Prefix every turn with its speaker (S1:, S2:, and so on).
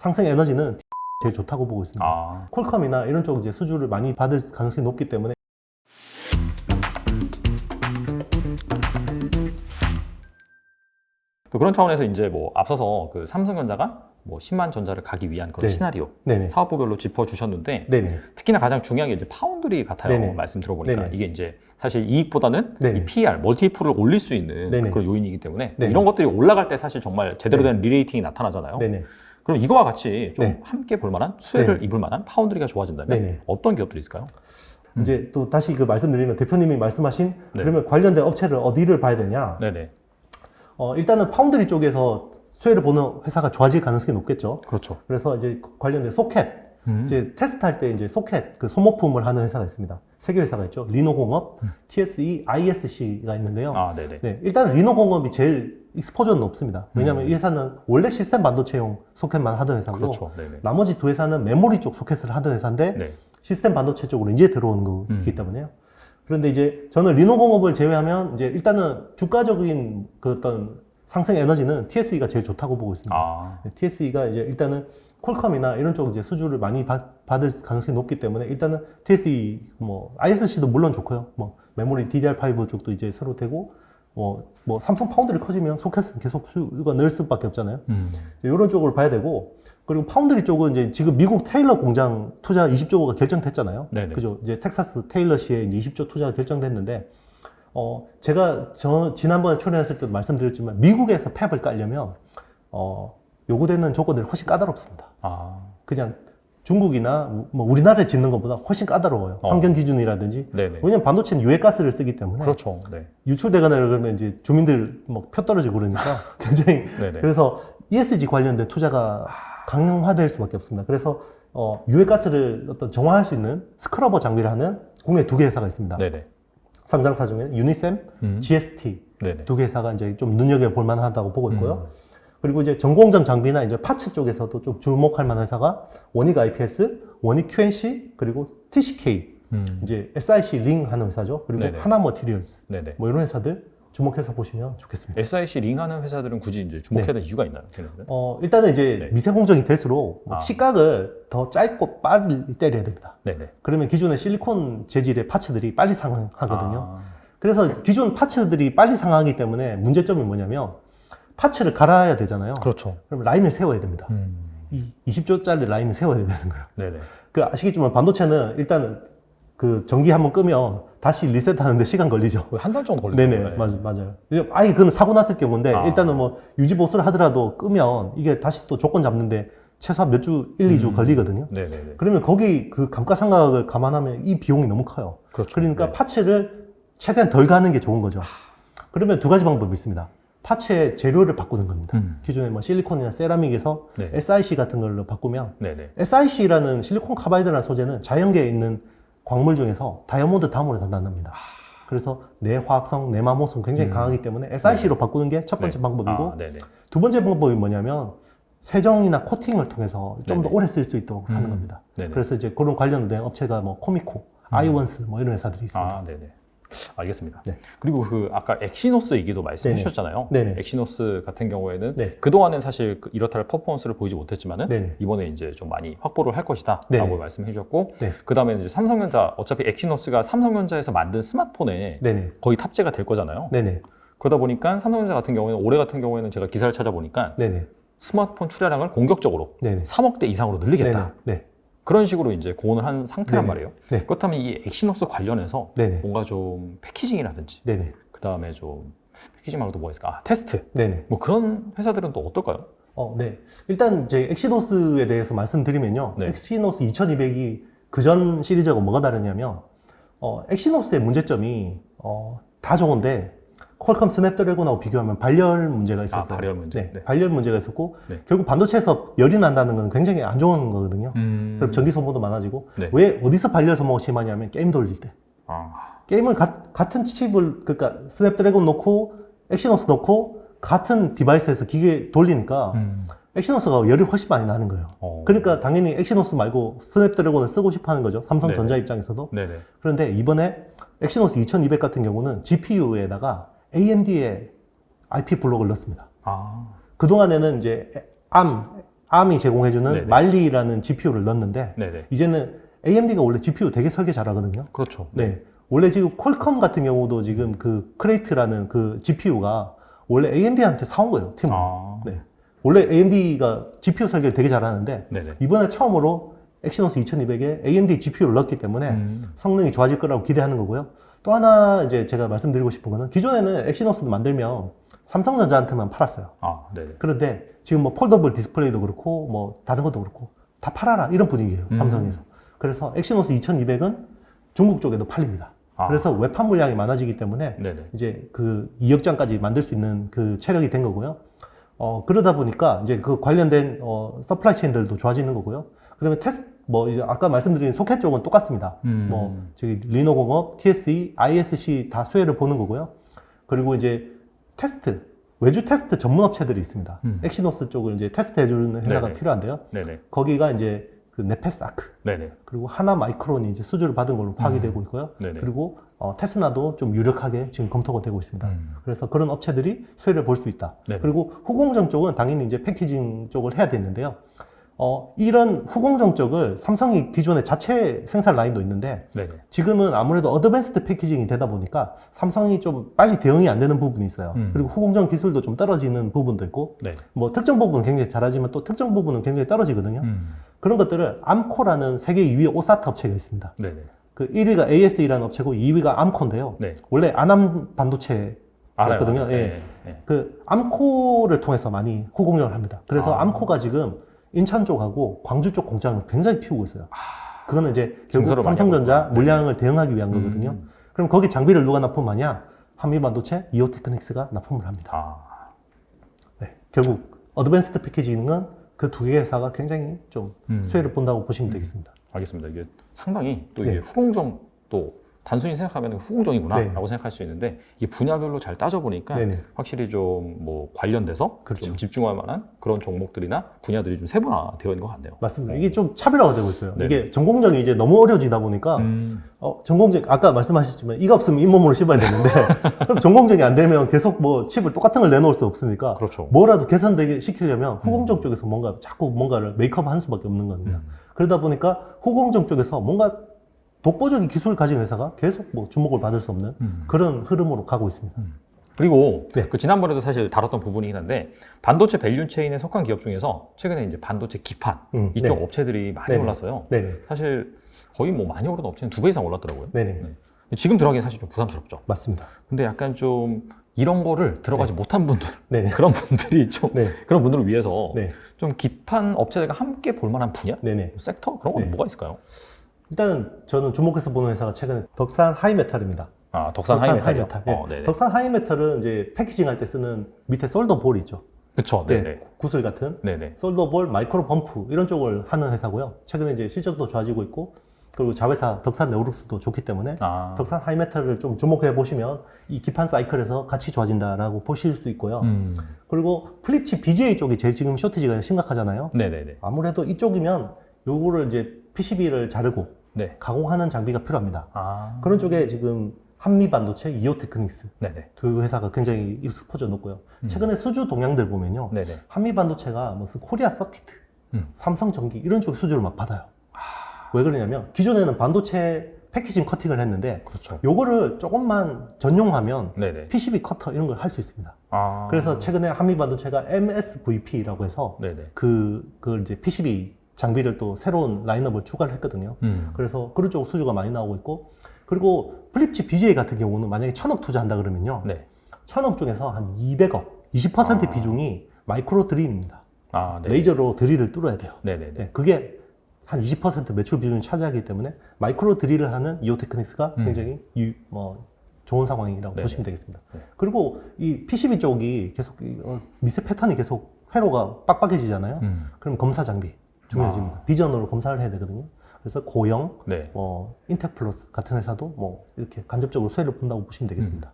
S1: 상승 에너지는 제일 좋다고 보고 있습니다. 퀄컴이나 이런 쪽 이제 수주를 많이 받을 가능성이 높기 때문에
S2: 또 그런 차원에서 이제 뭐 앞서서 그 삼성전자가 뭐 10만 전자를 가기 위한 그런
S1: 네.
S2: 시나리오
S1: 네네.
S2: 사업부별로 짚어주셨는데
S1: 네네.
S2: 특히나 가장 중요한 게 이제 파운드리 같아요.
S1: 네네.
S2: 말씀 들어보니까
S1: 네네.
S2: 이게 이제 사실 이익보다는
S1: 네네.
S2: 이 PER, 멀티플을 올릴 수 있는
S1: 네네.
S2: 그런 요인이기 때문에
S1: 네네.
S2: 이런 것들이 올라갈 때 사실 정말 제대로
S1: 네네.
S2: 된 리레이팅이 나타나잖아요.
S1: 네네.
S2: 그럼 이거와 같이 좀
S1: 네.
S2: 함께 볼 만한 수혜를
S1: 네네.
S2: 입을 만한 파운드리가 좋아진다면
S1: 네네.
S2: 어떤 기업들이 있을까요?
S1: 이제 또 다시 그 말씀드리면 대표님이 말씀하신
S2: 네.
S1: 그러면 관련된 업체를 어디를 봐야 되냐?
S2: 네네.
S1: 일단은 파운드리 쪽에서 수혜를 보는 회사가 좋아질 가능성이 높겠죠.
S2: 그렇죠.
S1: 그래서 이제 관련된 소켓, 이제 테스트할 때 이제 소켓 그 소모품을 하는 회사가 있습니다. 세 개 회사가 있죠. 리노공업, TSE, ISC가 있는데요.
S2: 네네.
S1: 네, 일단 리노공업이 제일 익스포저는 없습니다. 왜냐하면 이 회사는 원래 시스템 반도체용 소켓만 하던 회사고,
S2: 그렇죠. 네네.
S1: 나머지 두 회사는 메모리 쪽 소켓을 하던 회사인데
S2: 네.
S1: 시스템 반도체 쪽으로 이제 들어오는 거기 때문에요. 그런데 이제 저는 리노공업을 제외하면 이제 일단은 주가적인 그 어떤 상승 에너지는 TSE가 제일 좋다고 보고 있습니다. TSE가 이제 일단은 퀄컴이나 이런 쪽 이제 수주를 많이 받을 가능성이 높기 때문에 일단은 TSE 뭐 ISC도 물론 좋고요. 뭐 메모리 DDR5 쪽도 이제 새로 되고 뭐 삼성 파운드리 커지면 소켓은 계속 수요가 늘 수밖에 없잖아요. 이런 쪽으로 봐야 되고 그리고 파운드리 쪽은 이제 지금 미국 테일러 공장 투자 20조가 결정됐잖아요.
S2: 네네.
S1: 그죠? 이제 텍사스 테일러시에 이제 20조 투자가 결정됐는데 제가 지난번에 출연했을 때도 말씀드렸지만 미국에서 팹을 깔려면 요구되는 조건들이 훨씬 까다롭습니다. 그냥 중국이나 뭐 우리나라에 짓는 것보다 훨씬 까다로워요. 환경 기준이라든지.
S2: 네네.
S1: 왜냐면 반도체는 유해가스를 쓰기 때문에
S2: 그렇죠. 네.
S1: 유출되거나 그러면 이제 주민들 뭐 표 떨어지고 그러니까 굉장히
S2: 네네.
S1: 그래서 ESG 관련된 투자가 강화될 수밖에 없습니다. 그래서 유해가스를 어떤 정화할 수 있는 스크러버 장비를 하는 국내 두 개 회사가 있습니다.
S2: 네네.
S1: 상장사 중에 유니셈, GST
S2: 네네.
S1: 두 개 회사가 이제 좀 눈여겨볼 만하다고 보고 있고요. 그리고 이제 전공정 장비나 이제 파츠 쪽에서도 좀 주목할 만한 회사가 원익 IPS, 원익 QNC, 그리고 TCK, 이제 SIC 링 하는 회사죠. 그리고
S2: 네네.
S1: 하나 머티리얼스,
S2: 네네.
S1: 뭐 이런 회사들 주목해서 보시면 좋겠습니다.
S2: SIC 링하는 회사들은 굳이 이제 주목해야 될 이유가 있나요? 걔네들은?
S1: 일단은 이제
S2: 네.
S1: 미세 공정이 될수록 시각을 더 짧고 빨리 때려야 됩니다.
S2: 네네.
S1: 그러면 기존의 실리콘 재질의 파츠들이 빨리 상하거든요. 그래서 기존 파츠들이 빨리 상하기 때문에 문제점이 뭐냐면 파츠를 갈아야 되잖아요.
S2: 그렇죠.
S1: 그럼 라인을 세워야 됩니다. 이 20조짜리 라인을 세워야 되는 거예요.
S2: 네네.
S1: 그 아시겠지만 반도체는 일단 그 전기 한번 끄면 다시 리셋하는데 시간 걸리죠.
S2: 거의 한 달 정도 걸리죠.
S1: 네네, 맞아요. 아예 그건 사고 났을 경우인데 일단은 뭐 유지 보수를 하더라도 끄면 이게 다시 또 조건 잡는데 최소한 몇 주, 1, 2주 걸리거든요.
S2: 네네네.
S1: 그러면 거기 그 감가상각을 감안하면 이 비용이 너무 커요.
S2: 그렇죠.
S1: 그러니까
S2: 네.
S1: 파츠를 최대한 덜 가는 게 좋은 거죠. 그러면 두 가지 방법이 있습니다. 파츠의 재료를 바꾸는 겁니다. 기존에 뭐 실리콘이나 세라믹에서
S2: 네.
S1: SIC 같은 걸로 바꾸면
S2: 네네.
S1: SIC라는 실리콘 카바이드라는 소재는 자연계에 있는 광물 중에서 다이아몬드 다음으로 단단합니다. 그래서 내화학성, 내마모성 굉장히 강하기 때문에 SIC로 바꾸는 게 첫 번째
S2: 네.
S1: 방법이고
S2: 네네.
S1: 두 번째 방법이 뭐냐면 세정이나 코팅을 통해서 좀 더
S2: 네네.
S1: 오래 쓸 수 있도록 하는 겁니다.
S2: 네네.
S1: 그래서 이제 그런 관련된 업체가 뭐 코미코, 아이원스 뭐 이런 회사들이 있습니다.
S2: 네네. 알겠습니다.
S1: 네.
S2: 그리고 그 아까 엑시노스 얘기도 말씀해
S1: 네네.
S2: 주셨잖아요.
S1: 네네.
S2: 엑시노스 같은 경우에는
S1: 네.
S2: 그동안은 사실 이렇다 할 퍼포먼스를 보이지 못했지만은
S1: 네네.
S2: 이번에 이제 좀 많이 확보를 할 것이다
S1: 네네.
S2: 라고 말씀해 주셨고
S1: 네.
S2: 그 다음에 이제 삼성전자 어차피 엑시노스가 삼성전자에서 만든 스마트폰에
S1: 네네.
S2: 거의 탑재가 될 거잖아요.
S1: 네네.
S2: 그러다 보니까 삼성전자 같은 경우에는 올해 같은 경우에는 제가 기사를 찾아보니까
S1: 네네.
S2: 스마트폰 출하량을 공격적으로
S1: 네네.
S2: 3억대 이상으로 늘리겠다.
S1: 네네.
S2: 그런 식으로 이제 고언을 한 상태란
S1: 네네.
S2: 말이에요.
S1: 네.
S2: 그렇다면 이 엑시노스 관련해서
S1: 네네.
S2: 뭔가 좀 패키징이라든지
S1: 네네.
S2: 그 다음에 좀 패키징 말고도 뭐가 있을까? 테스트.
S1: 네네.
S2: 뭐 그런 회사들은 또 어떨까요?
S1: 네. 일단 이제 엑시노스에 대해서 말씀드리면요.
S2: 네.
S1: 엑시노스 2200이 그전 시리즈하고 뭐가 다르냐면 엑시노스의 문제점이 다 좋은데 퀄컴 스냅드래곤하고 비교하면 발열 문제가 있었어요.
S2: 발열 문제.
S1: 네,
S2: 네.
S1: 발열 문제가 있었고
S2: 네.
S1: 결국 반도체에서 열이 난다는 건 굉장히 안 좋은 거거든요. 그럼 전기 소모도 많아지고
S2: 네.
S1: 왜 어디서 발열 소모가 심하냐면 게임 돌릴 때 게임을 같은 칩을 그러니까 스냅드래곤 놓고 엑시노스 놓고 같은 디바이스에서 기계 돌리니까 엑시노스가 열이 훨씬 많이 나는 거예요. 그러니까 당연히 엑시노스 말고 스냅드래곤을 쓰고 싶어 하는 거죠. 삼성전자
S2: 네네.
S1: 입장에서도.
S2: 네네.
S1: 그런데 이번에 엑시노스 2200 같은 경우는 GPU에다가 AMD의 IP 블록을 넣습니다. 그동안에는 이제 ARM이 제공해주는
S2: 네네.
S1: 말리라는 GPU를 넣었는데
S2: 네네.
S1: 이제는 AMD가 원래 GPU 되게 설계 잘하거든요.
S2: 그렇죠.
S1: 네. 원래 지금 퀄컴 같은 경우도 지금 그 크레이트라는 그 GPU가 원래 AMD한테 사온 거예요, 팀을.
S2: 아.
S1: 네. 원래 AMD가 GPU 설계를 되게 잘하는데
S2: 네네.
S1: 이번에 처음으로 엑시노스 2200에 AMD GPU를 넣었기 때문에 성능이 좋아질 거라고 기대하는 거고요. 또 하나 이제 제가 말씀드리고 싶은 거는 기존에는 엑시노스도 만들면 삼성전자한테만 팔았어요.
S2: 아, 네네.
S1: 그런데 지금 뭐 폴더블 디스플레이도 그렇고 뭐 다른 것도 그렇고 다 팔아라 이런 분위기예요, 삼성에서. 그래서 엑시노스 2200은 중국 쪽에도 팔립니다.
S2: 아.
S1: 그래서 외판 물량이 많아지기 때문에
S2: 네네.
S1: 이제 그 2억 장까지 만들 수 있는 그 체력이 된 거고요. 그러다 보니까 이제 그 관련된 서플라이 체인들도 좋아지는 거고요. 그러면 뭐 이제 아까 말씀드린 소켓 쪽은 똑같습니다. 뭐 저기 리노공업, TSE, ISC 다 수혜를 보는 거고요. 그리고 이제 테스트, 외주 테스트 전문 업체들이 있습니다. 엑시노스 쪽을 이제 테스트 해주는 회사가
S2: 네네.
S1: 필요한데요.
S2: 네네.
S1: 거기가 이제 그 네페스아크,
S2: 네네.
S1: 그리고 하나 마이크론이 이제 수주를 받은 걸로 파악이 되고 있고요.
S2: 네네.
S1: 그리고 테스나도 좀 유력하게 지금 검토가 되고 있습니다. 그래서 그런 업체들이 수혜를 볼 수 있다.
S2: 네네.
S1: 그리고 후공정 쪽은 당연히 이제 패키징 쪽을 해야 되는데요. 이런 후공정 쪽을 삼성이 기존에 자체 생산 라인도 있는데
S2: 네네.
S1: 지금은 아무래도 어드밴스드 패키징이 되다 보니까 삼성이 좀 빨리 대응이 안 되는 부분이 있어요. 그리고 후공정 기술도 좀 떨어지는 부분도 있고
S2: 네.
S1: 뭐 특정 부분은 굉장히 잘하지만 또 특정 부분은 굉장히 떨어지거든요. 그런 것들을 암코라는 세계 2위 오사트 업체가 있습니다.
S2: 네네.
S1: 그 1위가 ASE라는 업체고 2위가 암코인데요.
S2: 네.
S1: 원래 아남 반도체였거든요.
S2: 알아요.
S1: 예.
S2: 네. 네.
S1: 그 암코를 통해서 많이 후공정을 합니다. 그래서 암코가 지금 인천 쪽하고 광주 쪽 공장을 굉장히 키우고 있어요. 그거는 이제 결국
S2: 증설을 많이
S1: 삼성전자
S2: 하고 있구나.
S1: 물량을 대응하기 위한 거거든요. 그럼 거기 장비를 누가 납품하냐? 한미반도체, 이오테크닉스가 납품을 합니다.
S2: 아.
S1: 네. 결국 어드밴스드 패키징은 그 두 개의 회사가 굉장히 좀 수혜를 본다고 보시면 되겠습니다.
S2: 알겠습니다. 이게 상당히 또
S1: 네.
S2: 이게 후공정 또 단순히 생각하면 후공정이구나라고
S1: 네.
S2: 생각할 수 있는데 이게 분야별로 잘 따져보니까
S1: 네네.
S2: 확실히 좀 뭐 관련돼서
S1: 그렇죠.
S2: 좀 집중할 만한 그런 종목들이나 분야들이 좀 세분화되어 있는 것 같네요.
S1: 맞습니다. 이게 좀 차별화가 되고 있어요.
S2: 네.
S1: 이게 전공정이 이제 너무 어려워지다 보니까 전공정 아까 말씀하셨지만 이가 없으면 잇몸으로 씹어야 되는데 그럼 전공정이 안 되면 계속 뭐 칩을 똑같은 걸 내놓을 수 없으니까
S2: 그렇죠.
S1: 뭐라도 개선되게 시키려면 후공정 쪽에서 뭔가 자꾸 뭔가를 메이크업 할 수밖에 없는 겁니다. 그러다 보니까 후공정 쪽에서 뭔가 독보적인 기술을 가진 회사가 계속 뭐 주목을 받을 수 없는 그런 흐름으로 가고 있습니다.
S2: 그리고
S1: 네.
S2: 그 지난번에도 사실 다뤘던 부분이긴 한데 반도체 밸류체인에 속한 기업 중에서 최근에 이제 반도체 기판 이쪽
S1: 네.
S2: 업체들이 많이
S1: 네네.
S2: 올랐어요.
S1: 네네.
S2: 사실 거의 뭐 많이 오른 업체는 2배 이상 올랐더라고요.
S1: 네네.
S2: 네. 지금 들어가기엔 사실 좀 부담스럽죠.
S1: 맞습니다.
S2: 근데 약간 좀 이런 거를 들어가지 못한 분들,
S1: 네네.
S2: 그런 분들이 좀
S1: 네.
S2: 그런 분들을 위해서
S1: 네.
S2: 좀 기판 업체들과 함께 볼 만한 분야?
S1: 네네.
S2: 섹터? 그런 건
S1: 네.
S2: 뭐가 있을까요?
S1: 일단 저는 주목해서 보는 회사가 최근에 덕산 하이메탈입니다.
S2: 아, 덕산 하이메탈이요?
S1: 네.
S2: 네네.
S1: 덕산 하이메탈은 이제 패키징 할 때 쓰는 밑에 솔더 볼 있죠.
S2: 그쵸,
S1: 네.
S2: 네네.
S1: 구슬 같은
S2: 네네.
S1: 솔더 볼, 마이크로 범프 이런 쪽을 하는 회사고요. 최근에 이제 실적도 좋아지고 있고 그리고 자회사 덕산 네오룩스도 좋기 때문에
S2: 아.
S1: 덕산 하이메탈을 좀 주목해 보시면 이 기판 사이클에서 같이 좋아진다라고 보실 수 있고요. 그리고 플립칩 BGA 쪽이 제일 지금 쇼티지가 심각하잖아요.
S2: 네네네.
S1: 아무래도 이쪽이면 요거를 이제 PCB를 자르고
S2: 네.
S1: 가공하는 장비가 필요합니다.
S2: 아.
S1: 그런 쪽에 지금 한미반도체, 이오테크닉스
S2: 네네.
S1: 두 회사가 굉장히 익스포져 높고요. 최근에 수주 동향들 보면요.
S2: 네네.
S1: 한미반도체가 무슨 코리아 서키트, 삼성전기 이런 쪽 수주를 막 받아요. 왜 그러냐면 기존에는 반도체 패키징 커팅을 했는데
S2: 그렇죠.
S1: 요거를 조금만 전용하면
S2: 네네.
S1: PCB 커터 이런 걸 할 수 있습니다.
S2: 아.
S1: 그래서 최근에 한미반도체가 MSVP라고 해서
S2: 네네.
S1: 그 이제 PCB 장비를 또 새로운 라인업을 추가를 했거든요. 그래서 그런 쪽 수주가 많이 나오고 있고 그리고 플립칩 BGA 같은 경우는 만약에 1,000억 투자한다 그러면요.
S2: 네.
S1: 1,000억 중에서 한 200억, 20% 비중이 마이크로 드릴입니다.
S2: 아, 네.
S1: 레이저로 드릴을 뚫어야 돼요.
S2: 네네네.
S1: 네, 그게 한 20% 매출 비중을 차지하기 때문에 마이크로 드릴을 하는 이오테크닉스가 굉장히 좋은 상황이라고
S2: 네네.
S1: 보시면 되겠습니다.
S2: 네.
S1: 그리고 이 PCB 쪽이 계속 미세 패턴이 계속 회로가 빡빡해지잖아요. 그럼 검사 장비 중요해집니다. 비전으로 검사를 해야 되거든요. 그래서 고영,
S2: 네.
S1: 인텍플러스 같은 회사도 뭐 이렇게 간접적으로 수혜를 본다고 보시면 되겠습니다.